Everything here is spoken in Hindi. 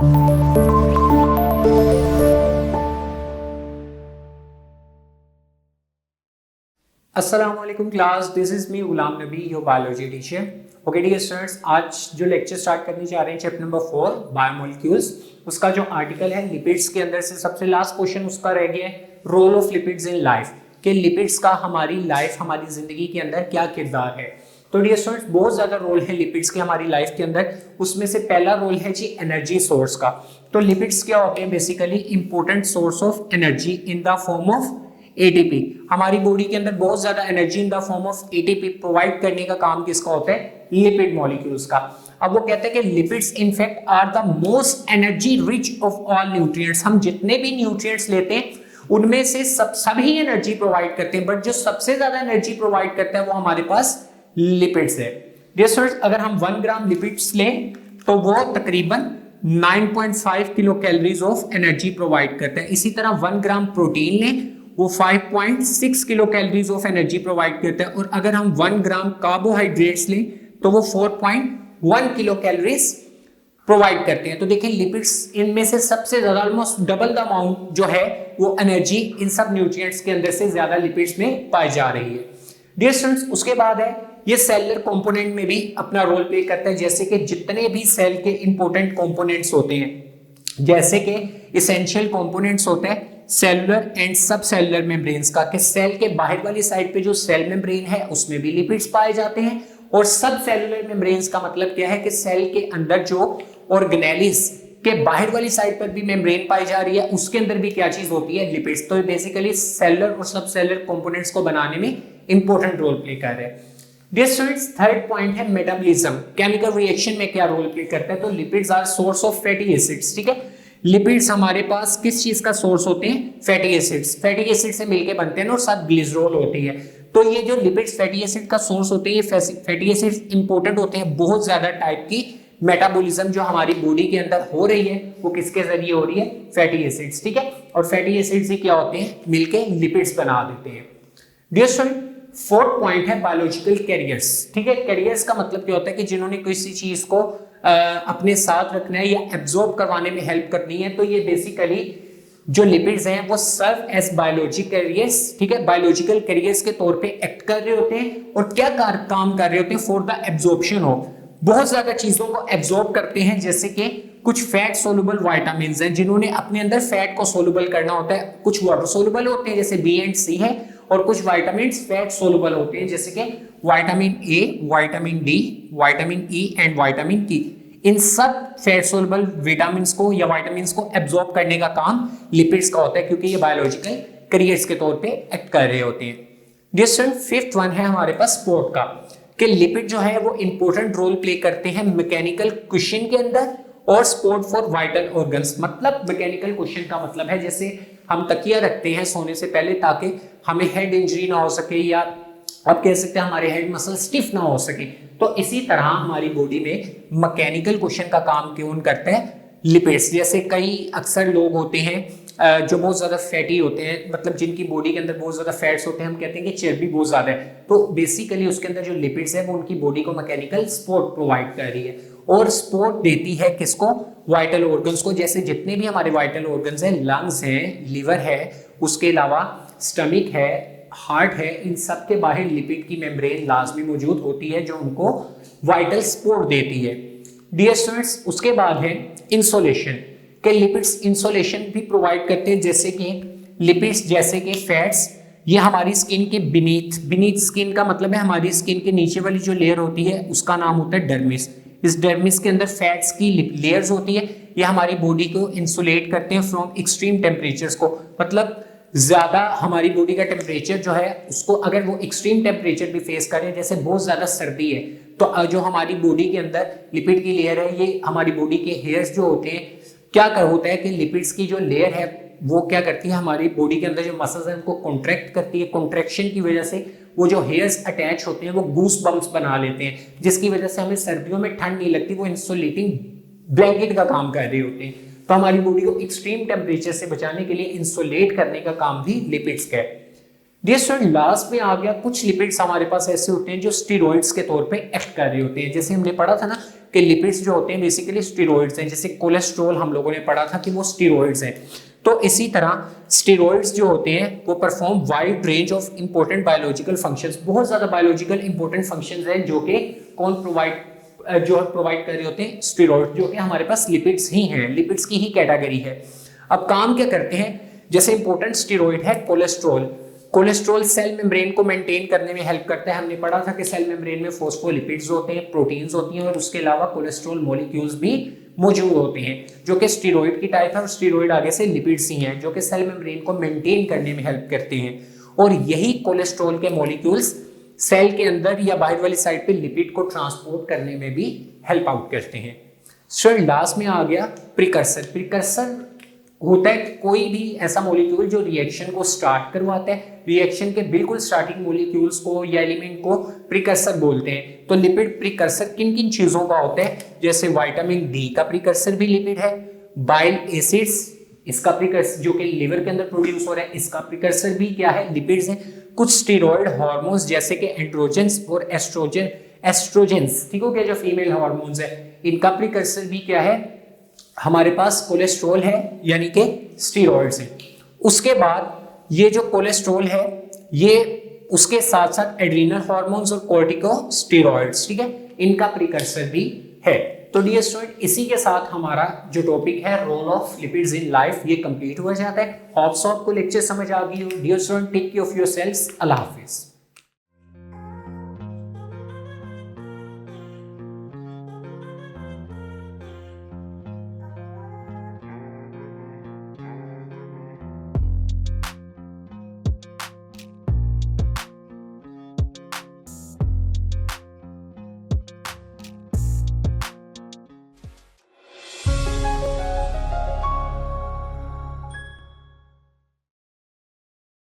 अस्सलामुअलैकुम class, this is me Ghulam Nabi, your biology teacher. Okay dear students, आज जो लेक्चर स्टार्ट करने जा रहे हैं चैप्टर नंबर 4 बायोमोलिक्यूल्स, उसका जो आर्टिकल है लिपिड्स के अंदर से सबसे लास्ट क्वेश्चन उसका रह गया है, role of lipids in life, कि लिपिड्स का हमारी लाइफ, हमारी जिंदगी के अंदर क्या किरदार है। तो डियर स्टूडेंट्स, बहुत ज्यादा रोल है लिपिड्स के हमारी लाइफ के अंदर। उसमें से पहला रोल है जी एनर्जी सोर्स का। तो लिपिड्स क्या होते हैं? Basically important source of energy in the form of ATP. हमारी बॉडी के अंदर बहुत ज्यादा energy in the form of ATP provide करने का काम किसका होता है? लिपिड मॉलिक्यूल्स का। अब वो कहते हैं कि lipids in fact are the most energy rich of all nutrients. हम जितने भी न्यूट्रिएंट्स लेते हैं उनमें से सभी एनर्जी प्रोवाइड करते हैं, बट जो सबसे ज्यादा एनर्जी प्रोवाइड करता है वो हमारे पास लिपिड्स है। डियर स्टूडेंट्स, अगर हम 1 ग्राम लिपिड्स लें तो वो तकरीबन 9.5 kilo calories of energy provide करता है। इसी तरह 1 ग्राम प्रोटीन लें, वो 5.6 kilo calories of energy provide करता है। और अगर हम 1 ग्राम कार्बोहाइड्रेट्स लें तो वो 4.1 किलो कैलोरीज प्रोवाइड करते हैं। तो देखें, लिपिड्स इनमें से सबसे ज्यादा, ऑलमोस्ट डबल द अमाउंट जो है वो एनर्जी इन सब न्यूट्रिएंट्स के अंदर से ज्यादा लिपिड्स में पाई जा रही है। डियर स्टूडेंट्स, उसके बाद है ये सेलुलर कंपोनेंट में भी अपना रोल प्ले करता है। जैसे कि जितने भी सेल के इंपॉर्टेंट कंपोनेंट्स होते हैं, जैसे कि इसेंशियल कंपोनेंट्स होते हैं सेलुलर एंड सब सेलुलर मेम्ब्रेन्स का, कि सेल के बाहर वाली साइड पे जो सेल मेम्ब्रेन है उसमें भी लिपिड्स पाए जाते हैं। और सब सेलुलर मेम्ब्रेन्स का मतलब क्या है? कि सेल के अंदर जो ऑर्गेनेलिस के बाहर वाली साइड पर भी मेम्ब्रेन पाई जा रही है, उसके अंदर भी क्या चीज होती है? लिपिड्स। तो बेसिकली सेलुलर और सब सेलुलर कंपोनेंट्स को बनाने में इंपॉर्टेंट रोल प्ले कर रहे हैं। डियर स्टूडेंट्स, थर्ड पॉइंट है मेटाबॉलिज्म। केमिकल रिएक्शन में क्या रोल प्ले करता है? तो lipids are source of fatty acids. ठीक है, लिपिड्स हमारे पास किस चीज का सोर्स होते हैं? Fatty acids. फैटी एसिड से मिलके बनते हैं और साथ ग्लिसरॉल होती है। तो ये जो लिपिड्स फैटी एसिड का सोर्स होते हैं, ये फैटी एसिड्स इंपॉर्टेंट होते हैं। बहुत ज्यादा टाइप की मेटाबॉलिज्म जो हमारी बॉडी के अंदर हो रही है वो किसके जरिए हो रही है? Fatty acids. ठीक है, और फैटी एसिड्स ही क्या होते हैं? मिलके लिपिड्स बना देते हैं। डियर स्टूडेंट, फोर्थ पॉइंट है बायोलॉजिकल कैरियर्स। ठीक है, कैरियर्स का मतलब क्या होता है? कि जिन्होंने किसी चीज को अपने साथ रखना है या एब्जॉर्ब करवाने में हेल्प करनी है। तो ये बेसिकली जो लिपिड्स हैं वो सर्व एज बायोलॉजिकल कैरियर्स। ठीक है, बायोलॉजिकल कैरियर्स के तौर पे एक्ट कर रहे होते हैं और क्या काम कर रहे होते हैं? फॉर द एब्जॉर्प्शन ऑफ, बहुत ज्यादा चीजों को एब्जॉर्ब करते हैं। जैसे कि कुछ फैट सोलुबल विटामिन हैं जिन्होंने अपने अंदर फैट को सोलुबल करना होता है। कुछ वाटर सोलुबल होते हैं जैसे बी एंड सी है, और कुछ विटामिन फैट सोलुबल होते हैं जैसे कि vitamin A, vitamin D, vitamin E and vitamin के। इन सब फैट सोलुबल विटामिन को या विटामिन को एब्जॉर्ब करने का काम लिपिड्स का होता है, क्योंकि ये बायोलॉजिकल कैरियर्स के तौर पे एक्ट कर रहे होते हैं। डियर स्टूडेंट, फिफ्थ वन है हमारे पास स्पोर्ट का, कि लिपिड जो है वो इंपॉर्टेंट रोल प्ले करते हैं मैकेनिकल क्वेश्चन के अंदर और सपोर्ट फॉर वाइटल ऑर्गन्स। मतलब मैकेनिकल क्वेश्चन का मतलब है जैसे हम तकिया रखते हैं सोने से पहले ताकि हमें हेड इंजरी ना हो सके, या आप कह सकते हैं हमारे हेड मसल स्टिफ ना हो सके। तो इसी तरह हमारी बॉडी में मैकेनिकल क्वेश्चन का काम कौन करता है? लिपिड्स। जैसे कई अक्सर लोग होते हैं जो बहुत ज्यादा फैटी होते हैं, मतलब जिनकी बॉडी के अंदर बहुत ज्यादा फैट्स होते हैं, हम कहते हैं कि चर्बी बहुत ज्यादा है। तो बेसिकली उसके अंदर जो लिपिड्स है वो उनकी बॉडी को मैकेनिकल सपोर्ट प्रोवाइड कर रही है, और सपोर्ट देती है किसको? वाइटल ऑर्गन्स को। जैसे जितने भी हमारे वाइटल ऑर्गन्स हैं, लंग्स हैं, लिवर है, उसके अलावा स्टमक है, हार्ट है, इन सब के बाहर लिपिड की मेम्ब्रेन लाजमी मौजूद होती है जो उनको वाइटल सपोर्ट देती है। डियर स्टूडेंट्स, उसके बाद है इंसोलेशन, के लिपिड्स इंसोलेशन भी प्रोवाइड करते हैं। जैसे कि लिपिड्स जैसे कि फैट्स, ये हमारी स्किन के बीनीथ स्किन का मतलब है हमारी स्किन के नीचे वाली जो लेयर होती है उसका नाम होता है डर्मिस। इस डर्मिस के अंदर फैट्स की लेयर्स होती है, ये हमारी बॉडी को इंसुलेट करते हैं फ्रॉम एक्सट्रीम टेम्परेचर्स को। मतलब ज्यादा हमारी बॉडी का टेम्परेचर जो है उसको, अगर वो एक्सट्रीम टेम्परेचर भी फेस करें, जैसे बहुत ज्यादा सर्दी है, तो जो हमारी बॉडी के अंदर लिपिड की लेयर है, ये हमारी बॉडी के हेयर्स जो होते हैं, क्या होता है कि लिपिड्स की जो लेयर है वो क्या करती है? हमारी बॉडी के अंदर जो मसल्स हैं उनको कॉन्ट्रैक्ट करती है। कॉन्ट्रैक्शन की वजह से वो जो हेयर्स अटैच होते हैं वो गूस बम्प्स बना लेते हैं, जिसकी वजह से हमें सर्दियों में ठंड नहीं लगती। वो इंसुलेटिंग ब्लैंकेट का काम कर रहे होते हैं। तो हमारी बॉडी को एक्सट्रीम टेम्परेचर से बचाने के लिए इंसुलेट करने का काम भी लिपिड्स का है। डियर स्टूडेंट, लास्ट में आ गया कुछ लिपिड्स हमारे पास ऐसे होते हैं जो स्टेरॉइड्स के तौर पे एक्ट कर रहे होते हैं। जैसे हमने पढ़ा था ना कि लिपिड्स जो होते हैं बेसिकली स्टेरॉइड्स हैं, जैसे कोलेस्ट्रॉल हम लोगों ने पढ़ा था कि वो स्टेरॉइड्स हैं। तो इसी तरह स्टेरॉइड्स जो होते हैं वो perform wide range of important biological functions, बहुत ज्यादा बायोलॉजिकल इंपॉर्टेंट फंक्शंस हैं जो कि कौन प्रोवाइड कर रहे होते हैं, स्टेरॉइड, जो कि हमारे पास लिपिड्स ही हैं, लिपिड्स की ही कैटेगरी है। अब काम क्या करते हैं, जैसे इंपॉर्टेंट स्टेरॉइड है कोलेस्ट्रॉल। कोलेस्ट्रॉल सेल मेम्ब्रेन को मेंटेन करने में हेल्प करता है। हमने पढ़ा था कि सेल मेम्ब्रेन में फोस्फोलिपिड्स होते हैं, प्रोटीन्स होती हैं और उसके अलावा कोलेस्ट्रॉल मॉलिक्यूल्स भी मौजूद होते हैं जो कि स्टेरॉइड की टाइप है, और स्टेरॉइड आगे से लिपिड्स ही हैं जो कि सेल मेम्ब्रेन को मेंटेन करने में हेल्प करते हैं। और यही कोलेस्ट्रॉल के मॉलिक्यूल्स सेल के अंदर या बाहर वाली साइड पे लिपिड को ट्रांसपोर्ट करने में भी हेल्प आउट करते हैं। सो लास्ट में आ गया प्रिकर्सर। प्रिकर्सर होता है कोई भी ऐसा मॉलिक्यूल जो रिएक्शन को स्टार्ट करवाता है। रिएक्शन के बिल्कुल स्टार्टिंग मॉलिक्यूल्स को या एलिमेंट को प्रिकर्सर बोलते हैं। तो लिपिड प्रिकर्सर किन किन चीजों का होता है, जैसे विटामिन डी का प्रिकर्सर भी लिपिड है, बाइल एसिड्स इसका प्रिकर्सर जो कि लिवर के अंदर प्रोड्यूस हो रहा है, इसका प्रिकर्सर भी क्या है, लिपिड्स है। कुछ स्टेरॉइड हार्मोन्स जैसे कि एंड्रोजेंस और एस्ट्रोजेंस, ठीक हो गया, जो फीमेल हार्मोन्स है, इनका प्रिकर्सर भी क्या है, हमारे पास कोलेस्ट्रॉल है यानी कि स्टेरॉइड्स है। उसके बाद ये जो कोलेस्ट्रॉल है ये उसके साथ साथ एड्रीनल हार्मोन्स और कॉर्टिकोस्टेरॉइड्स, ठीक है, इनका प्रिकर्सर भी है। तो डियर स्टूडेंट, इसी के साथ हमारा जो टॉपिक है role of lipids in life ये कंप्लीट हो जाता है। होप्स आपको लेक्चर समझ आ गई हो। Dear student, take care of yourselves. अल्लाह हाफिज।